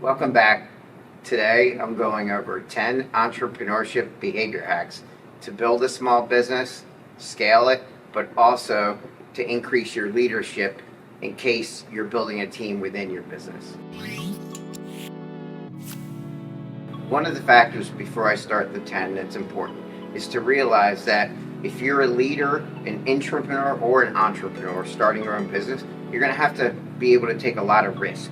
Welcome back. Today I'm going over 10 entrepreneurship behavior hacks to build a small business, scale it, but also to increase your leadership in case you're building a team within your business. One of the factors before I start the 10 that's important is to realize that if you're a leader, an entrepreneur, or an entrepreneur starting your own business, you're going to have to be able to take a lot of risk.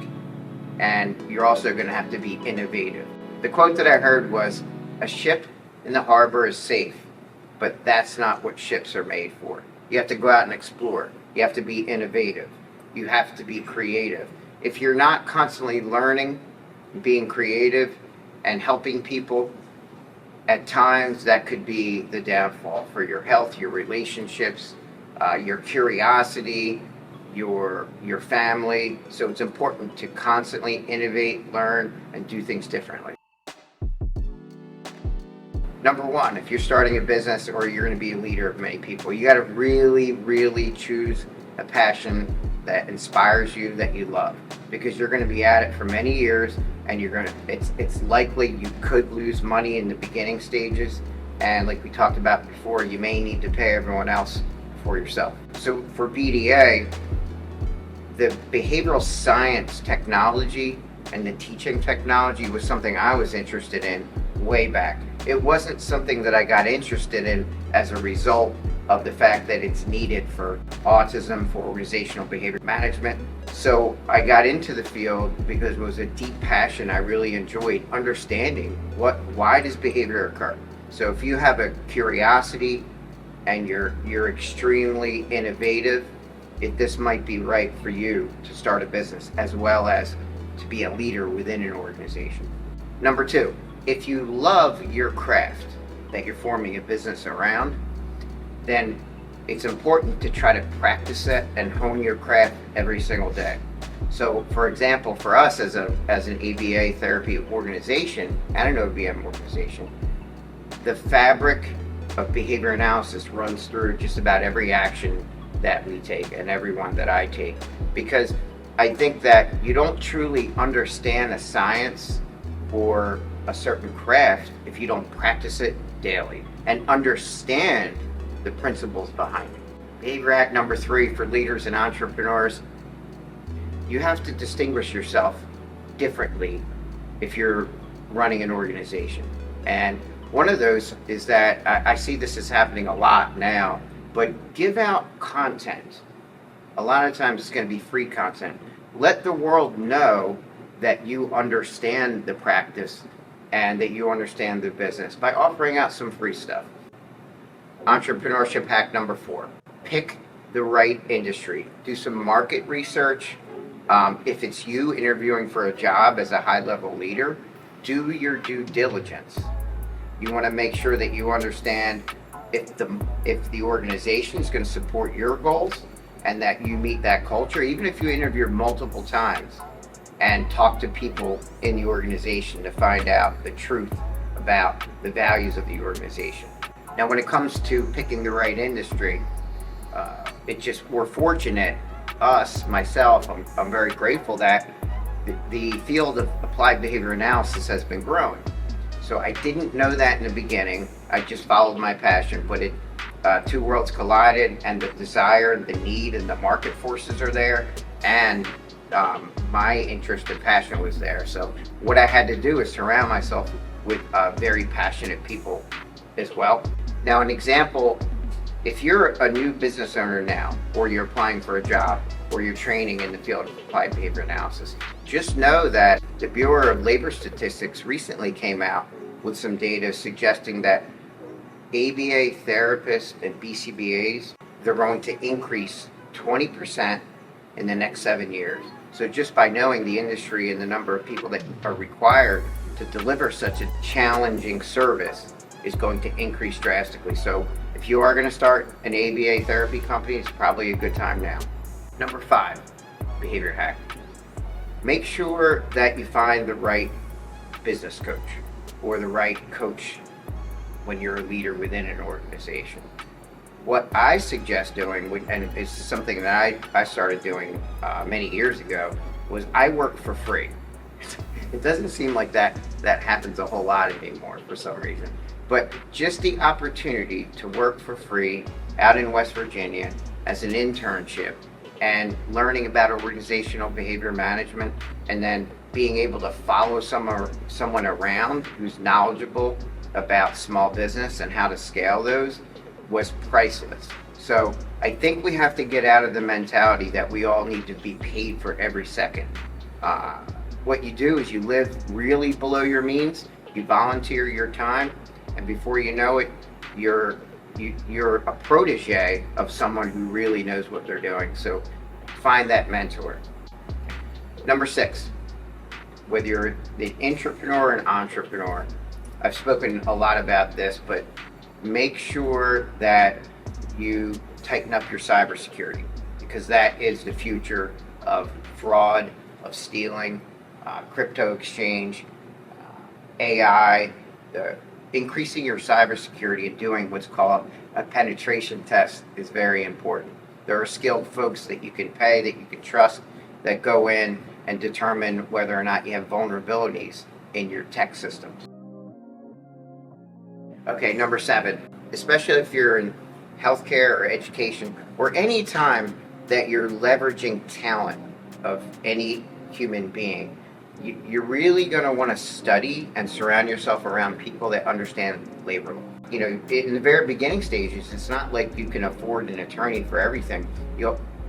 And you're also going to have to be innovative. The quote that I heard was, "A ship in the harbor is safe, but that's not what ships are made for." You have to go out and explore. You have to be innovative. You have to be creative. If you're not constantly learning, being creative, and helping people, at times that could be the downfall for your health, your relationships, your curiosity, your family. So it's important to constantly innovate, learn, and do things differently. Number one, if you're starting a business or you're going to be a leader of many people, you got to really choose a passion that inspires you, that you love, because you're going to be at it for many years, and it's likely you could lose money in the beginning stages, and like we talked about before, you may need to pay everyone else for yourself. So for BDA, the behavioral science technology and the teaching technology was something I was interested in way back. It wasn't something that I got interested in as a result of the fact that it's needed for autism, for organizational behavior management. So I got into the field because it was a deep passion. I really enjoyed understanding why does behavior occur. So if you have a curiosity and you're extremely innovative, this might be right for you to start a business as well as to be a leader within an organization. Number two, if you love your craft that you're forming a business around, then it's important to try to practice it and hone your craft every single day. So for example, for us as an ABA therapy organization and an OBM organization, the fabric of behavior analysis runs through just about every action that we take and everyone that I take, because I think that you don't truly understand a science or a certain craft if you don't practice it daily and understand the principles behind it. Behavior hack number 3 for leaders and entrepreneurs: you have to distinguish yourself differently if you're running an organization. And one of those is that I see this is happening a lot now, but give out content. A lot of times it's going to be free content. Let the world know that you understand the practice and that you understand the business by offering out some free stuff. Entrepreneurship hack number 4: pick the right industry. Do some market research. If it's you interviewing for a job as a high-level leader, do your due diligence. You want to make sure that you understand if the organization is going to support your goals and that you meet that culture, even if you interview multiple times and talk to people in the organization to find out the truth about the values of the organization. Now, when it comes to picking the right industry, we're fortunate, myself, I'm very grateful that the field of applied behavior analysis has been growing. So I didn't know that in the beginning. I just followed my passion, but two worlds collided, and the desire, the need, and the market forces are there, and my interest and passion was there. So what I had to do is surround myself with very passionate people as well. Now, an example, if you're a new business owner now, or you're applying for a job, or you're training in the field of applied behavior analysis, just know that the Bureau of Labor Statistics recently came out with some data suggesting that ABA therapists and BCBAs, they're going to increase 20% in the next 7 years. So just by knowing the industry and the number of people that are required to deliver such a challenging service is going to increase drastically. So if you are going to start an ABA therapy company, it's probably a good time now. Number 5, behavior hack. Make sure that you find the right business coach or the right coach when you're a leader within an organization. What I suggest doing, and it's something that I started doing many years ago, was I work for free. It doesn't seem like that happens a whole lot anymore for some reason. But just the opportunity to work for free out in West Virginia as an internship and learning about organizational behavior management, and then being able to follow someone around who's knowledgeable about small business and how to scale those, was priceless. So I think we have to get out of the mentality that we all need to be paid for every second. What you do is you live really below your means, you volunteer your time, and before you know it, you're a protege of someone who really knows what they're doing. So find that mentor. Number 6, whether you're the entrepreneur and entrepreneur, I've spoken a lot about this, but make sure that you tighten up your cybersecurity, because that is the future of fraud, of stealing, crypto exchange, AI. Increasing your cybersecurity and doing what's called a penetration test is very important. There are skilled folks that you can pay, that you can trust, that go in and determine whether or not you have vulnerabilities in your tech systems. Okay, number 7, especially if you're in healthcare or education, or any time that you're leveraging talent of any human being, you're really going to want to study and surround yourself around people that understand labor law. You know, in the very beginning stages, it's not like you can afford an attorney for everything.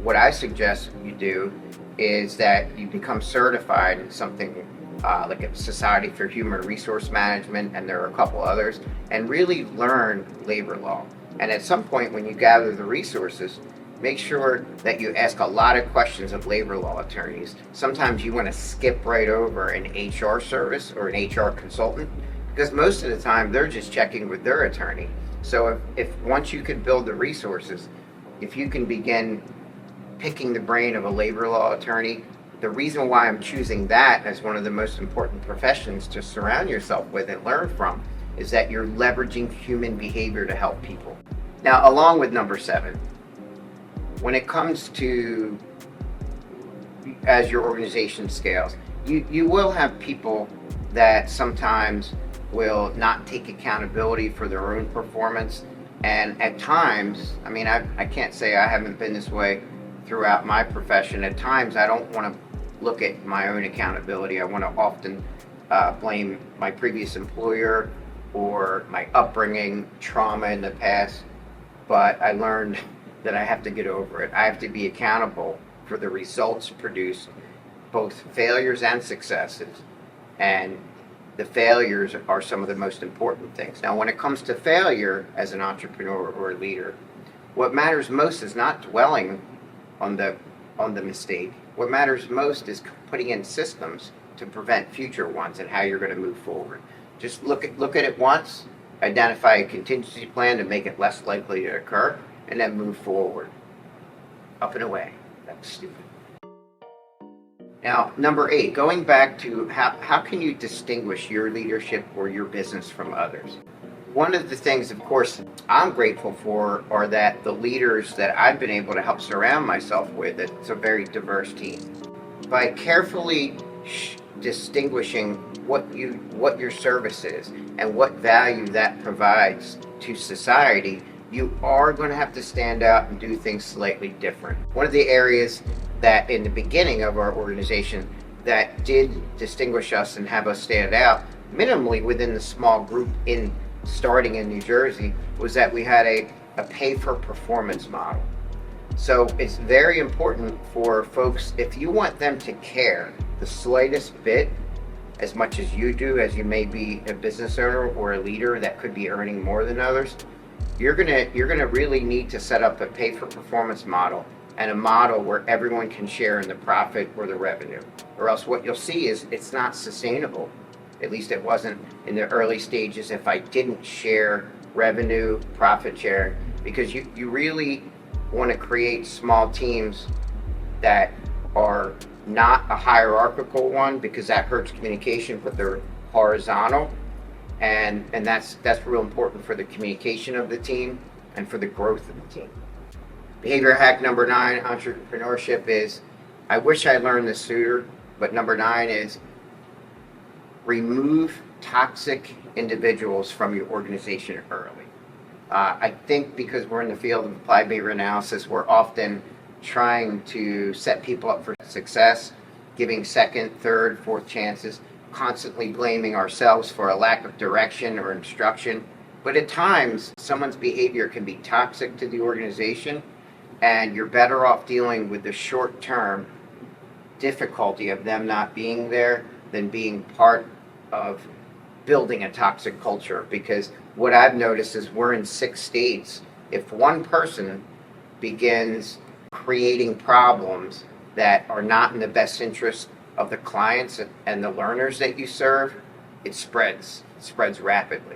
What I suggest you do is that you become certified in something like a Society for Human Resource Management, and there are a couple others, and really learn labor law. And at some point when you gather the resources, make sure that you ask a lot of questions of labor law attorneys. Sometimes you want to skip right over an HR service or an HR consultant, because most of the time they're just checking with their attorney. So if once you can build the resources, if you can begin picking the brain of a labor law attorney, the reason why I'm choosing that as one of the most important professions to surround yourself with and learn from is that you're leveraging human behavior to help people. Now, along with number 7, when it comes to as your organization scales, you will have people that sometimes will not take accountability for their own performance. And at times, I mean, I can't say I haven't been this way throughout my profession. At times, I don't want to look at my own accountability. I want to often blame my previous employer or my upbringing, trauma in the past. But I learned that I have to get over it. I have to be accountable for the results produced, both failures and successes. And the failures are some of the most important things. Now, when it comes to failure as an entrepreneur or a leader, what matters most is not dwelling on the mistake. What matters most is putting in systems to prevent future ones and how you're going to move forward. Just look at it once, identify a contingency plan to make it less likely to occur, and then move forward. Up and away. That's stupid. Now, number 8, going back to how can you distinguish your leadership or your business from others? One of the things, of course, I'm grateful for are that the leaders that I've been able to help surround myself with, it's a very diverse team. By carefully distinguishing what your service is and what value that provides to society, you are going to have to stand out and do things slightly different. One of the areas that in the beginning of our organization that did distinguish us and have us stand out minimally within the small group starting in New Jersey was that we had a pay for performance model. So it's very important for folks, if you want them to care the slightest bit, as much as you do, as you may be a business owner or a leader that could be earning more than others, you're gonna really need to set up a pay for performance model, and a model where everyone can share in the profit or the revenue. Or else what you'll see is it's not sustainable. At least it wasn't in the early stages if I didn't share revenue, profit sharing, because you really want to create small teams that are not a hierarchical one, because that hurts communication, but they're horizontal. And that's real important for the communication of the team and for the growth of the team. Behavior hack number 9, entrepreneurship, is, I wish I learned this sooner, but number 9 is remove toxic individuals from your organization early. I think because we're in the field of applied behavior analysis, we're often trying to set people up for success, giving second, third, fourth chances, constantly blaming ourselves for a lack of direction or instruction. But at times, someone's behavior can be toxic to the organization, and you're better off dealing with the short-term difficulty of them not being there than being part of building a toxic culture. Because what I've noticed is we're in 6 states. If one person begins creating problems that are not in the best interest of the clients and the learners that you serve, it spreads rapidly.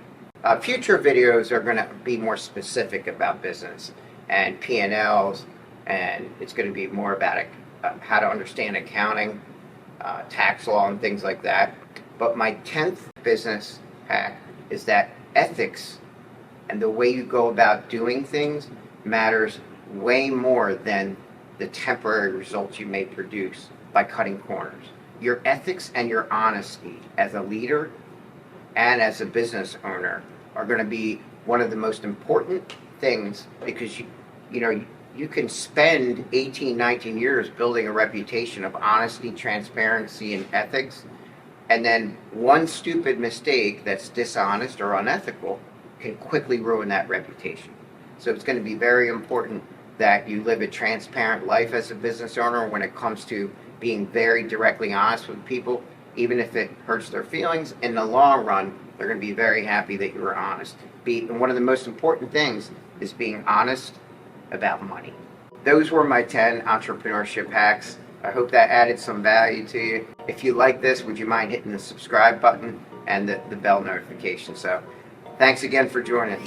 Future videos are going to be more specific about business and P&Ls, and it's going to be more about how to understand accounting, tax law, and things like that. But my 10th business hack is that ethics and the way you go about doing things matters way more than the temporary results you may produce by cutting corners. Your ethics and your honesty as a leader and as a business owner are going to be one of the most important things, because you can spend 18, 19 years building a reputation of honesty, transparency, and ethics, and then one stupid mistake that's dishonest or unethical can quickly ruin that reputation. So it's going to be very important that you live a transparent life as a business owner when it comes to being very directly honest with people. Even if it hurts their feelings, in the long run, they're going to be very happy that you were honest. And one of the most important things is being honest about money. Those were my 10 entrepreneurship hacks. I hope that added some value to you. If you like this, would you mind hitting the subscribe button and the bell notification? So thanks again for joining.